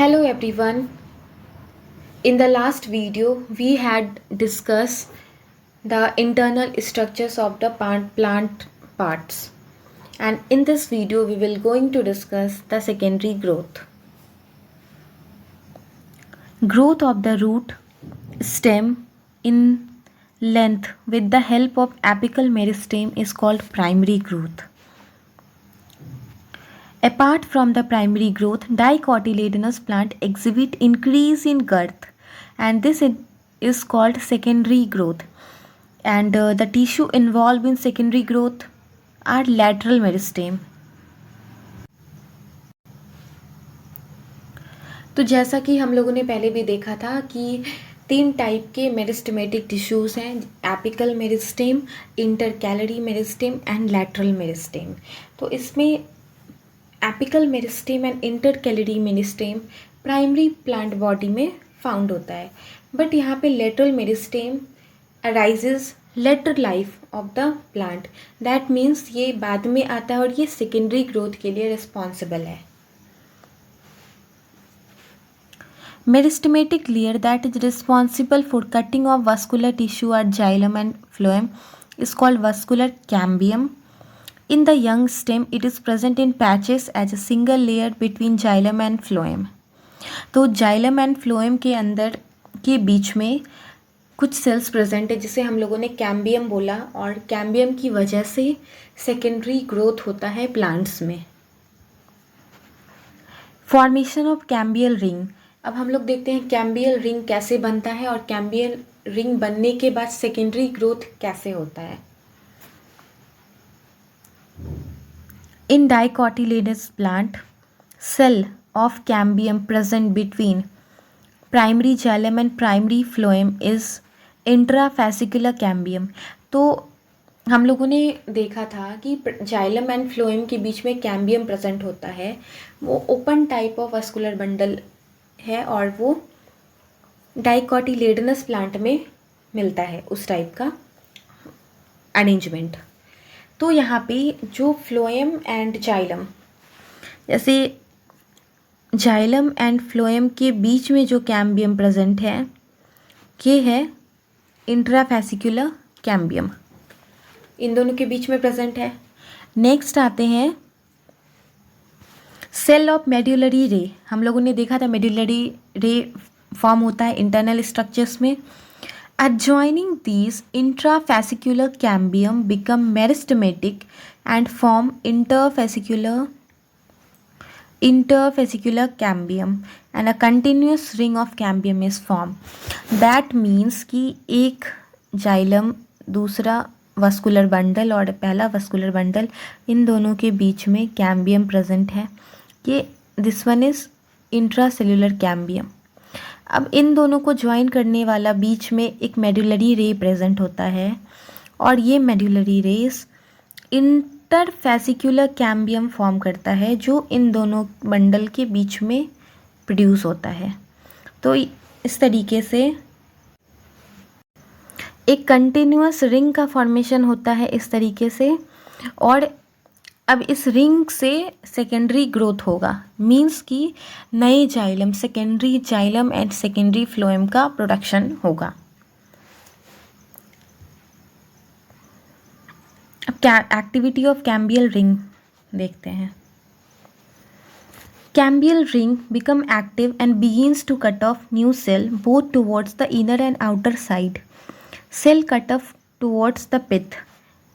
Hello everyone. In the last video, we had discussed the internal structures of the plant parts. And in this video, we will going to discuss the secondary growth. Growth of the root stem in length with the help of apical meristem is called primary growth. Apart from the primary growth, dicotyledonous plant exhibit increase in girth, and this is called secondary growth. And the tissue involved in secondary growth are lateral meristem. तो जैसा कि हम लोगों ने पहले भी देखा था कि 3 टाइप के मेरिस्टेमेटिक टिश्यूज़ हैं, apical meristem, intercalary meristem and lateral meristem. तो इसमें apical meristem and intercalary meristem primary plant body में फाउंड होता है, बट यहाँ पे lateral meristem arises later life of the plant. That means ये बाद में आता है और ये सेकेंडरी ग्रोथ के लिए रिस्पॉन्सिबल है. Meristematic layer that is responsible for cutting of vascular tissue at xylem and phloem is called vascular cambium. In the young stem, it is present in patches as a single layer between xylem and phloem. तो xylem and phloem के अंदर के बीच में कुछ cells present है जिसे हम लोगों ने कैम्बियम बोला, और कैम्बियम की वजह से सेकेंडरी ग्रोथ होता है प्लांट्स में. Formation of cambial ring. अब हम लोग देखते हैं कैम्बियल रिंग कैसे बनता है और कैम्बियल रिंग बनने के बाद सेकेंडरी ग्रोथ कैसे होता है. In dicotyledonous plant, cell of cambium present between primary xylem and primary phloem is intrafascicular cambium. तो हम लोगों ने देखा था कि जाइलम एंड फ्लोएम के बीच में कैम्बियम प्रेजेंट होता है. वो open type of vascular bundle है और वो डाइकोटिलेडनस प्लांट में मिलता है, उस टाइप का अरेंजमेंट. तो यहाँ पे जो फ्लोएम एंड जाइलम, जैसे जाइलम एंड फ्लोएम के बीच में जो कैम्बियम प्रेजेंट है ये है इंट्राफेसिकुलर कैम्बियम, इन दोनों के बीच में प्रेजेंट है. नेक्स्ट आते हैं सेल ऑफ मेड्यूलरी रे. हम लोगों ने देखा था मेड्यूलरी रे फॉर्म होता है इंटरनल स्ट्रक्चर्स में. Adjoining these, intrafascicular cambium become meristematic and form interfascicular cambium, and a continuous ring of cambium is formed. That means कि एक जाइलम, दूसरा वस्कुलर बंडल और पहला वस्कुलर बंडल, इन दोनों के बीच में कैम्बियम प्रेजेंट है. ये this one is intracellular cambium. अब इन दोनों को ज्वाइन करने वाला बीच में एक मेड्यूलरी रे प्रेजेंट होता है, और ये medullary rays interfascicular cambium form करता है जो इन दोनों बंडल के बीच में प्रोड्यूस होता है. तो इस तरीके से एक कंटिन्यूअस रिंग का फॉर्मेशन होता है इस तरीके से, और अब इस रिंग से सेकेंडरी ग्रोथ होगा. मींस कि नए xylem, secondary xylem and secondary phloem का प्रोडक्शन होगा. अब क्या एक्टिविटी ऑफ कैम्बियल रिंग देखते हैं. Cambial ring become active and begins to cut off new cell both towards the inner and outer side. Cell cut off towards the pith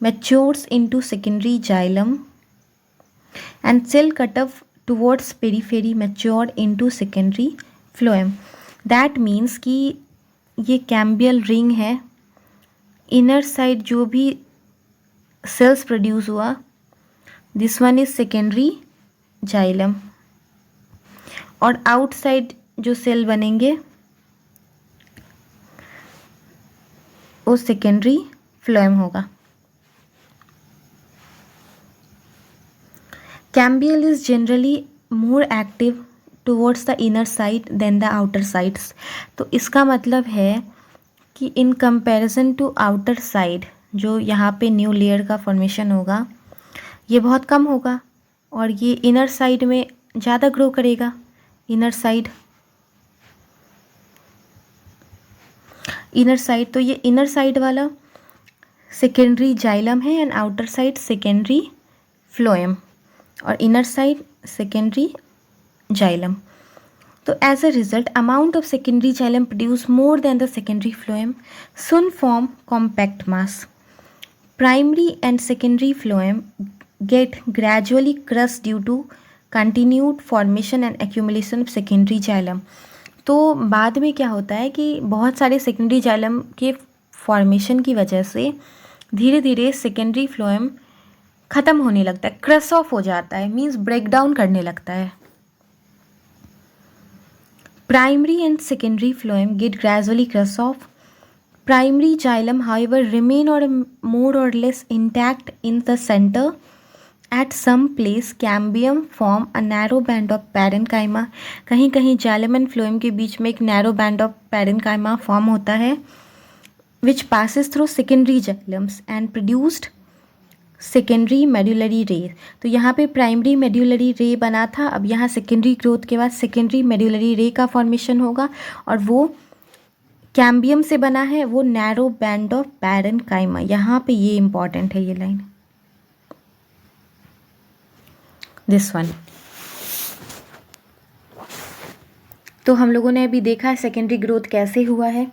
matures into secondary xylem, and cell cut off towards periphery matured into secondary phloem. That means कि ये cambial ring है. Inner side जो भी sales produce हुआ, this one is secondary xylem, और outside जो cell बनेंगे वो सेकेंडरी फ्लोएम होगा. Cambial is generally more active towards the inner side than the outer sides. तो इसका मतलब है कि in comparison to outer side, जो यहाँ पे न्यू लेयर का फॉर्मेशन होगा ये बहुत कम होगा, और ये इनर साइड में ज़्यादा ग्रो करेगा. इनर साइड, तो ये इनर साइड वाला सेकेंडरी जाइलम है and outer side secondary phloem, और इनर साइड सेकेंडरी जाइलम. तो as a result amount of secondary xylem produce more than the secondary phloem soon form compact mass. Primary and secondary phloem get gradually crushed due to continued formation and accumulation of secondary xylem. तो बाद में क्या होता है कि बहुत सारे secondary xylem के फॉर्मेशन की वजह से धीरे धीरे सेकेंडरी फ्लोएम ख़त्म होने लगता है, क्रश ऑफ हो जाता है, मीन्स ब्रेक डाउन करने लगता है. Primary and secondary phloem get gradually crush off. Primary xylem, however, remain or more or less intact in the center. At some place, cambium form a narrow band of parenchyma. कहीं कहीं xylem and phloem के बीच में एक narrow band of parenchyma form होता है, which passes through secondary xylems and produced secondary medullary ray. तो यहाँ पे primary medullary ray बना था, अब यहाँ secondary growth के बाद secondary medullary ray का formation होगा और वो कैम्बियम से बना है, वो नैरो बैंड ऑफ पैरेन्काइमा. यहाँ पे ये इंपॉर्टेंट है ये लाइन, दिस वन. तो हम लोगों ने अभी देखा है सेकेंडरी ग्रोथ कैसे हुआ है.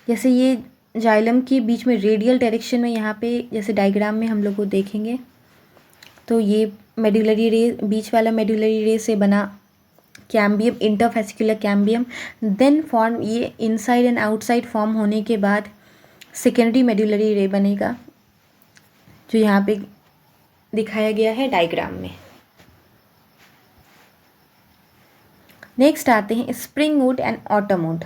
जैसे ये जाइलम के बीच में रेडियल डायरेक्शन में, यहाँ पे जैसे डायग्राम में हम लोग को देखेंगे, तो ये मेडुलरी रे, बीच वाला मेडुलरी रे से बना cambium, interfascicular cambium, then form, ये इनसाइड एंड आउटसाइड फॉर्म होने के बाद सेकेंडरी मेडुलरी रे बनेगा, जो यहाँ पे दिखाया गया है डायग्राम में. नेक्स्ट आते हैं spring would and autumn would.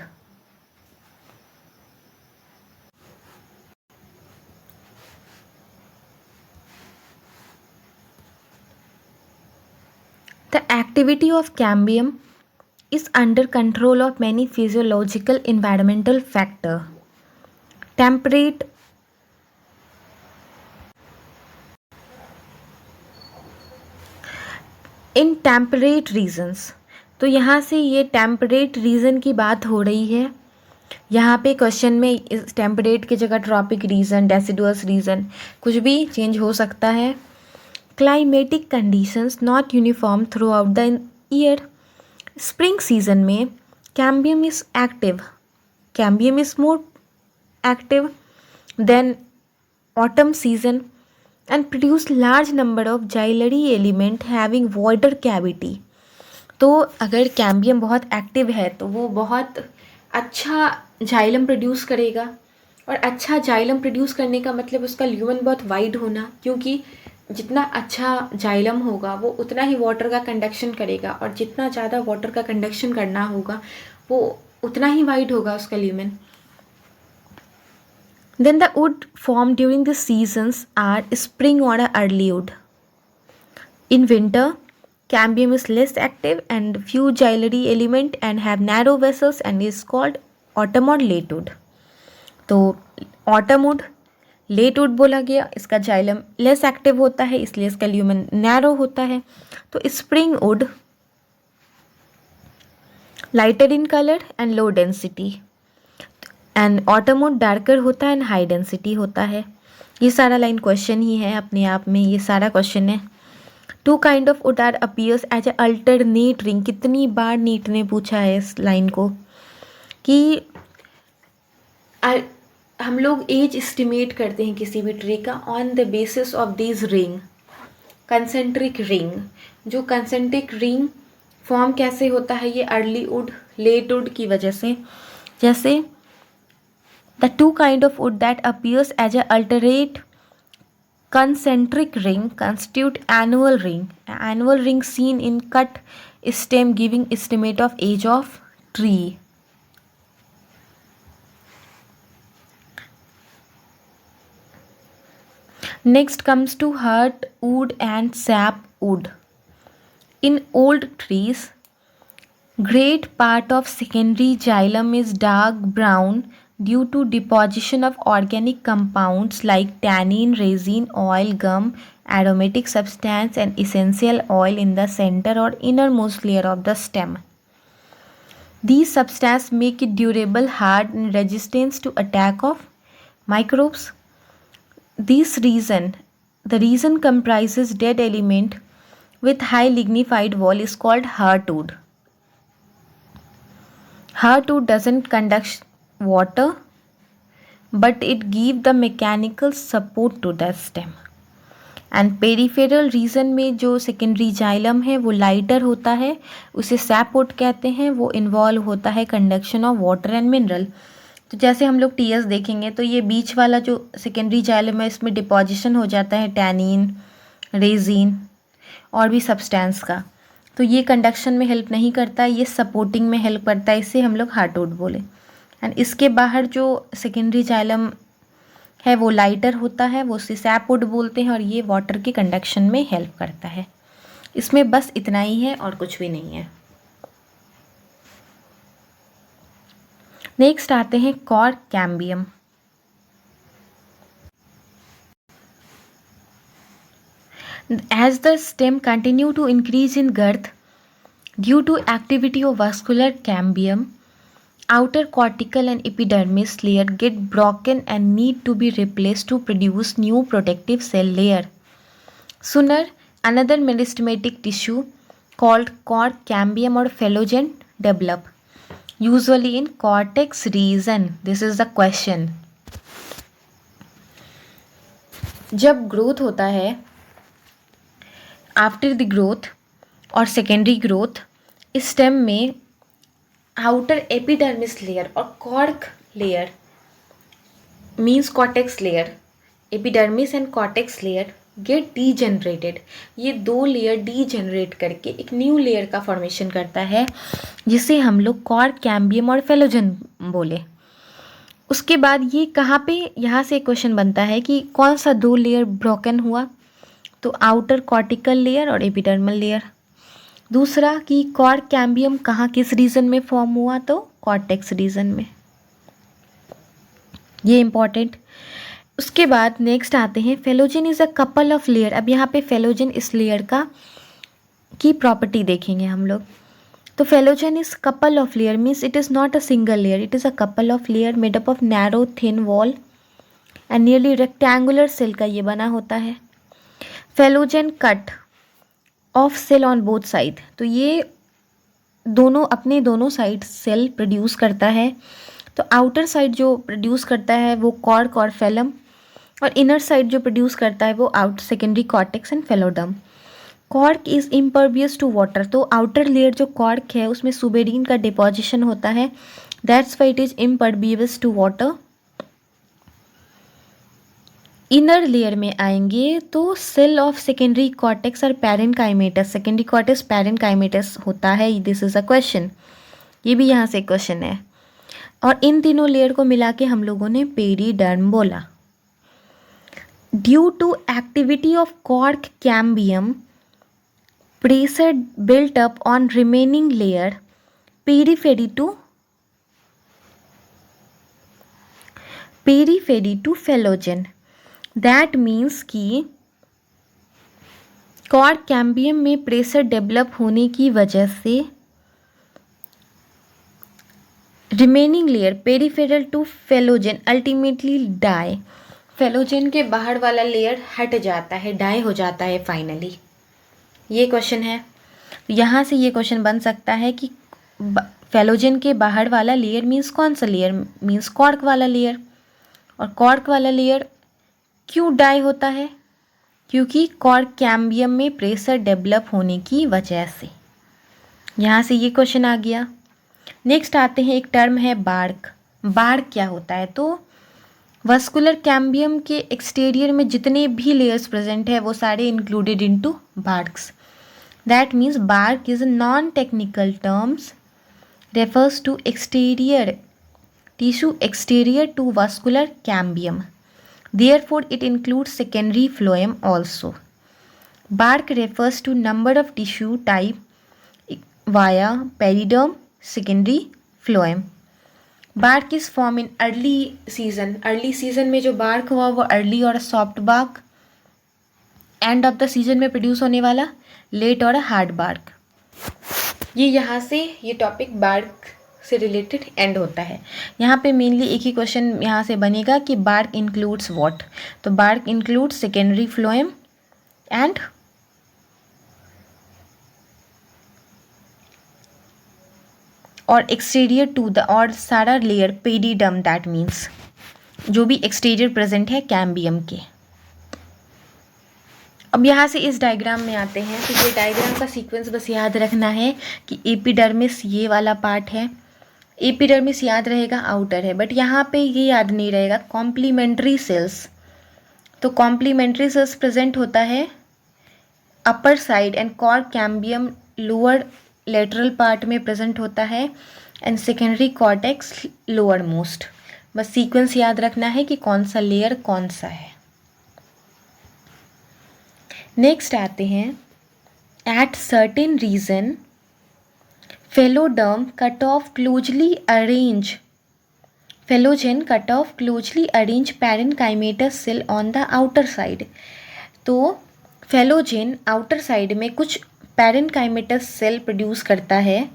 The activity of cambium is under control of many physiological environmental factors. Temperate in temperate regions. तो यहाँ से ये टेम्परेट रीजन की बात हो रही है. यहाँ पे क्वेश्चन में इस टेम्परेट की जगह ट्रॉपिक रीजन, डेसिडुअस रीजन, कुछ भी चेंज हो सकता है. Climatic conditions not uniform throughout the year. Spring season में cambium is active. Cambium is more active than autumn season and produce large number of xylary element having voider cavity. तो अगर cambium बहुत active है तो वो बहुत अच्छा xylem produce करेगा, और अच्छा जाइलम प्रोड्यूस करने का मतलब उसका ल्यूमेन बहुत वाइड होना, क्योंकि जितना अच्छा जाइलम होगा वो उतना ही वाटर का कंडक्शन करेगा, और जितना ज़्यादा वाटर का कंडक्शन करना होगा वो उतना ही वाइड होगा उसका lumen. Then the wood form during the seasons are spring और early wood. In winter cambium is less active and few xylary element and have narrow vessels and is called autumn or late wood. तो autumn wood, late would बोला गया, इसका xylem less active होता है इसलिए इसका lumen narrow होता है. तो spring would lighter in colour and low density, and autumn would darker होता है एंड हाई डेंसिटी होता है. ये सारा लाइन क्वेश्चन ही है अपने आप में, ये सारा क्वेश्चन है. Two kind of wood are appears as a alternate ring. कितनी बार नीट ने पूछा है इस लाइन को कि हम लोग एज एस्टिमेट करते हैं किसी भी ट्री का on the basis of this ring, concentric ring. जो कंसेंट्रिक रिंग फॉर्म कैसे होता है, ये अर्ली वुड, लेट वुड की वजह से. जैसे the two kind of wood that appears as a alternate concentric ring constitute annual ring. Annual ring seen in cut stem giving estimate of age of tree. Next comes to heartwood and sapwood. In old trees, great part of secondary xylem is dark brown due to deposition of organic compounds like tannin, resin, oil, gum, aromatic substance and essential oil in the center or innermost layer of the stem. These substances make it durable, hard, and resistant to attack of microbes. The reason comprises dead element with high lignified wall is called hardwood. Hardwood doesn't conduct water, but it gives the mechanical support to the stem. And peripheral region में जो secondary xylem है वो lighter होता है, उसे सैपोड कहते हैं. वो इन्वॉल्व होता है conduction of water and mineral. तो जैसे हम लोग टीएस देखेंगे तो ये बीच वाला जो सेकेंडरी जाइलम है इसमें डिपोजिशन हो जाता है टैनिन, रेजिन और भी सब्सटेंस का. तो ये कंडक्शन में हेल्प नहीं करता है, ये सपोर्टिंग में हेल्प करता है, इसे हम लोग हार्डवुड बोले. एंड इसके बाहर जो सेकेंडरी जाइलम है वो लाइटर होता है, वो उसे सैपवुड बोलते हैं और ये वाटर के कंडक्शन में हेल्प करता है. इसमें बस इतना ही है और कुछ भी नहीं है. नेक्स्ट आते हैं cork cambium. As the stem continue to increase in girth due to activity of vascular cambium, outer cortical and epidermis layer get broken and need to be replaced to produce new protective cell layer. Sooner, another meristematic tissue called cork cambium or phellogen develop, usually in cortex region. This is the question. जब growth होता है, after the growth और secondary growth, इस stem में outer epidermis layer और cork layer means cortex layer, epidermis and cortex layer get degenerated. ये दो layer degenerate करके एक न्यू लेयर का फॉर्मेशन करता है जिसे हम लोग कॉर्क कैम्बियम और फेलोजन बोले. उसके बाद ये कहाँ पे, यहाँ से क्वेश्चन बनता है कि कौन सा दो लेयर ब्रोकन हुआ, तो आउटर कॉर्टिकल लेयर और एपिडर्मल लेयर. दूसरा कि कॉर्क कैम्बियम कहाँ किस रीजन में फॉर्म हुआ, तो कॉर्टेक्स रीजन में. ये इंपॉर्टेंट. उसके बाद नेक्स्ट आते हैं phellogen is a couple of layer. अब यहाँ पे फेलोजन इस लेयर का की प्रॉपर्टी देखेंगे हम लोग. तो phellogen is couple of layer means it is not a single layer, it is a couple of layer made up of narrow thin wall and nearly rectangular cell का ये बना होता है. Phellogen cut off cell on both side. तो ये दोनों अपने दोनों साइड सेल प्रोड्यूस करता है. तो आउटर साइड जो प्रोड्यूस करता है वो कॉर्क और फेलम, और इनर साइड जो प्रोड्यूस करता है वो out secondary cortex and phelloderm. Cork is impervious to water. तो आउटर लेयर जो कॉर्क है उसमें सुबेरीन का डिपोजिशन होता है, that's why it is impervious to water. Inner layer में आएंगे तो सेल ऑफ सेकेंडरी कॉर्टेक्स और पैरेनकाइमेटस. सेकेंडरी कॉर्टेक्स पैरेनकाइमेटस होता है. दिस इज अ क्वेश्चन, ये भी यहाँ से क्वेश्चन है. और इन तीनों लेयर को मिला के हम लोगों ने पेरिडर्म बोला. Due to activity of cork cambium, pressure built up on remaining layer periphery to phellogen. That means कि कॉर्क कैम्बियम में प्रेशर डेवलप होने की वजह से remaining layer peripheral to phellogen ultimately die. Phellogen के बाहर वाला लेयर हट जाता है, डाई हो जाता है फाइनली. ये क्वेश्चन है. यहाँ से ये क्वेश्चन बन सकता है कि फेलोजन के बाहर वाला लेयर मीन्स कौन सा लेयर, मीन्स कॉर्क वाला लेयर. और कॉर्क वाला लेयर क्यों डाई होता है, क्योंकि कॉर्क कैम्बियम में प्रेशर डेवलप होने की वजह से. यहाँ से ये क्वेश्चन आ गया. नेक्स्ट आते हैं, एक टर्म है बार्क. बार्क क्या होता है, तो वस्कुलर कैम्बियम के एक्सटीरियर में जितने भी लेयर्स प्रेजेंट है वो सारे included into barks. That means bark is a non technical terms refers to exterior tissue exterior to vascular cambium. Therefore, it includes secondary phloem also. Bark refers to number of tissue type via periderm, secondary phloem. Bark is formed in early season. Early season में जो bark हुआ वो early और soft bark. End of the season में produce होने वाला late और hard bark. ये यहाँ से ये टॉपिक बार्क से रिलेटेड एंड होता है। यहाँ पे मेनली एक ही क्वेश्चन यहाँ से बनेगा कि बार्क इंक्लूड्स व्हाट। तो bark includes secondary phloem and और एक्सटीरियर टू द और सारा लेयर पेरिडम, दैट मीन्स जो भी एक्सटीरियर प्रेजेंट है कैम्बियम के। अब यहाँ से इस डायग्राम में आते हैं। तो ये डायग्राम का सीक्वेंस बस याद रखना है कि एपिडर्मिस ये वाला पार्ट है, एपिडर्मिस याद रहेगा आउटर है, बट यहाँ पे ये याद नहीं रहेगा कॉम्प्लीमेंट्री सेल्स। तो कॉम्प्लीमेंट्री सेल्स प्रेजेंट होता है upper side and cork cambium lower lateral part में प्रेजेंट होता है and secondary cortex lower most. बस सीक्वेंस याद रखना है कि कौन सा लेयर कौन सा है। नेक्स्ट आते हैं at certain region phelloderm cut off closely arrange phellogen cut off closely arrange parenchymatous cell on the outer side. तो फेलोजेन आउटर साइड में कुछ पैरेन्काइमेटस सेल प्रोड्यूस करता है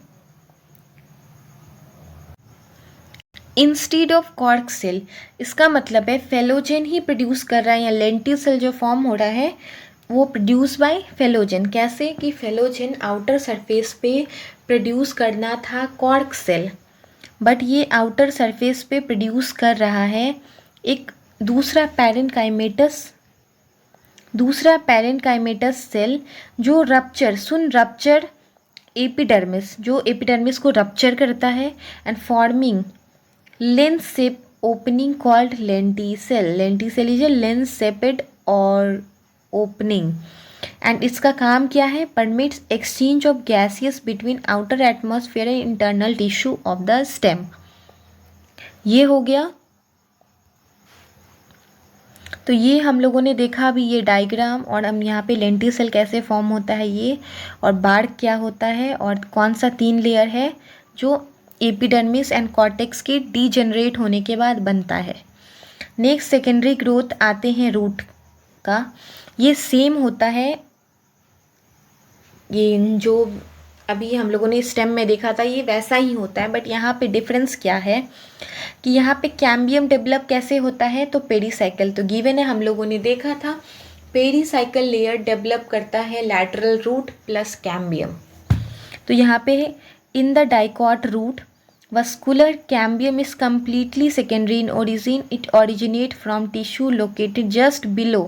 इंस्टीड ऑफ कॉर्क सेल। इसका मतलब है फेलोजेन ही प्रोड्यूस कर रहा है, या लेंटिल सेल जो फॉर्म हो रहा है वो प्रोड्यूस बाय फेलोजेन। कैसे कि फेलोजेन आउटर सरफेस पे प्रोड्यूस करना था कॉर्क सेल, बट ये आउटर सरफेस पे प्रोड्यूस कर रहा है एक दूसरा पैरेन्काइमेटस सेल जो रप्चर एपिडर्मिस, जो एपिडर्मिस को रप्चर करता है and forming lens shape opening called lenticel. Lenticel is a lens shaped और ओपनिंग एंड इसका काम क्या है, permits exchange of gaseous between outer atmosphere and internal tissue of the stem. ये हो गया। तो ये हम लोगों ने देखा अभी ये डायग्राम, और हम यहाँ पे लेंटिल सेल कैसे फॉर्म होता है ये, और बार्क क्या होता है, और कौन सा 3 लेयर है जो एपिडर्मिस एंड कॉर्टेक्स के डीजेनरेट होने के बाद बनता है। नेक्स्ट सेकेंडरी ग्रोथ आते हैं रूट का। ये सेम होता है, ये जो अभी हम लोगों ने स्टेम में देखा था ये वैसा ही होता है, बट यहाँ पे डिफरेंस क्या है कि यहाँ पे कैम्बियम डेवलप कैसे होता है, तो पेरीसाइकिल। तो गिवन है, हम लोगों ने देखा था पेरीसाइकिल लेयर डेवलप करता है लैटरल रूट प्लस कैम्बियम। तो यहाँ पे in the dicot root vascular cambium is completely secondary in origin. It originates from tissue located just below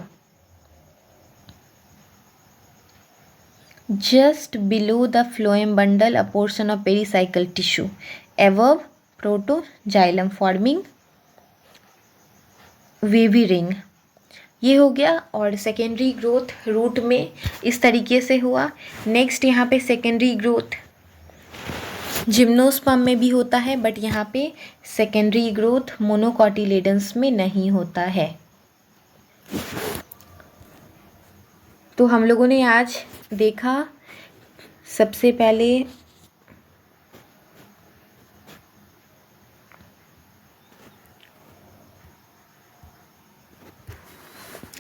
the phloem bundle, a portion of pericycle tissue above protoxylem forming wavy ring। ये हो गया। और secondary growth root में इस तरीके से हुआ। Next यहाँ पे सेकेंडरी ग्रोथ जिम्नोस्पर्म में भी होता है, बट यहाँ पे सेकेंडरी ग्रोथ मोनोकॉटिलेडन्स में नहीं होता है। तो हम लोगों ने आज देखा सबसे पहले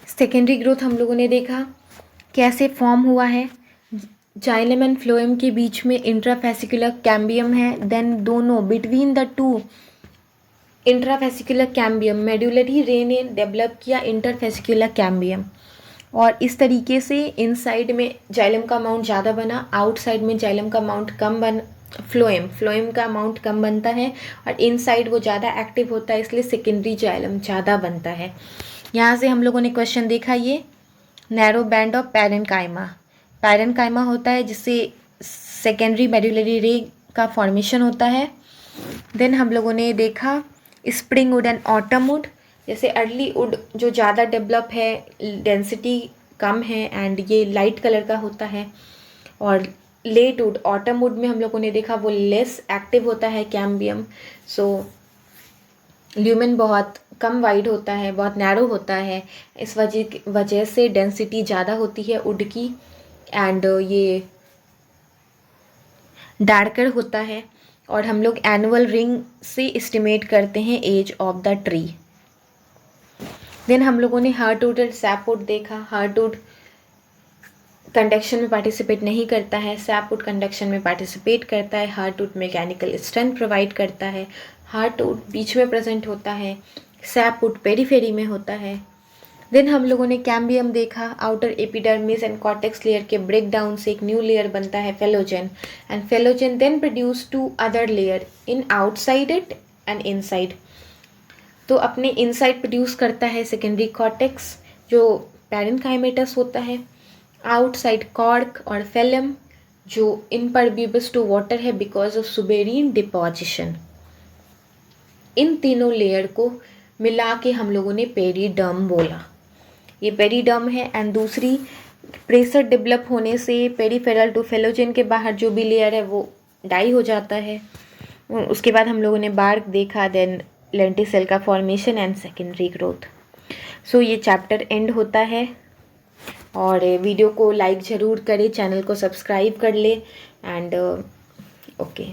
सेकेंडरी ग्रोथ हम लोगों ने देखा कैसे फॉर्म हुआ है। जाइलम एंड फ्लोएम के बीच में इंट्राफेसिकुलर कैम्बियम है, देन दोनों between the two intrafascicular cambium medullary रे ने डेवलप किया इंटरफेसिकुलर कैम्बियम, और इस तरीके से इनसाइड में जाइलम का अमाउंट ज़्यादा बना, आउटसाइड में जाइलम का अमाउंट कम बन, फ्लोएम का अमाउंट कम बनता है, और इनसाइड वो ज़्यादा एक्टिव होता है, इसलिए सेकेंडरी जाइलम ज़्यादा बनता है। यहाँ से हम लोगों ने क्वेश्चन देखा ये नैरो बैंड ऑफ पैरेन्काइमा होता है जिससे सेकेंडरी मेडुलरी रे का फॉर्मेशन होता है। देन हम लोगों ने देखा spring would and autumn would. जैसे अर्ली वुड जो ज़्यादा डेवलप है, डेंसिटी कम है एंड ये लाइट कलर का होता है, और लेट वुड ऑटम वुड में हम लोगों ने देखा वो लेस एक्टिव होता है कैम्बियम, सो ल्यूमेन बहुत कम वाइड होता है, बहुत नैरो होता है, इस वजह से डेंसिटी ज़्यादा होती है वुड की, एंड ये डार्कर होता है, और हम लोग एनुअल रिंग से एस्टिमेट करते हैं age of the tree. Then हम लोगों ने हार्टवुड एंड सैपवुड देखा। हार्टवुड कंडक्शन में पार्टिसिपेट नहीं करता है, सैपवुड कंडक्शन में पार्टिसिपेट करता है, हार्टवुड मैकेनिकल स्ट्रेंथ प्रोवाइड करता है, हार्टवुड बीच में प्रेजेंट होता है, सैपवुड पेरीफेरी में होता है। देन हम लोगों ने कैम्बियम देखा, outer epidermis and cortex layer के ब्रेक डाउन से एक न्यू लेयर बनता है phellogen, and phellogen then produce two other layer in outside it and inside. तो अपने इनसाइड प्रोड्यूस करता है सेकेंडरी कॉर्टेक्स जो पैरेन्काइमेटस होता है, आउटसाइड कॉर्क और फेलम जो इम्परब्यूबस टू वाटर है बिकॉज ऑफ सुबेरिन डिपोजिशन। इन तीनों लेयर को मिला के हम लोगों ने पेरीडर्म बोला। ये पेरीडर्म है, एंड दूसरी प्रेशर डेवलप होने से पेरीफेरल टू फेलोजेन के बाहर जो भी लेयर है वो डाई हो जाता है। उसके बाद हम लोगों ने बार्क देखा, देन लेंटिसेल का फॉर्मेशन एंड सेकेंडरी ग्रोथ। सो ये चैप्टर एंड होता है, और वीडियो को लाइक ज़रूर करें, चैनल को सब्सक्राइब कर ले, एंड ओके।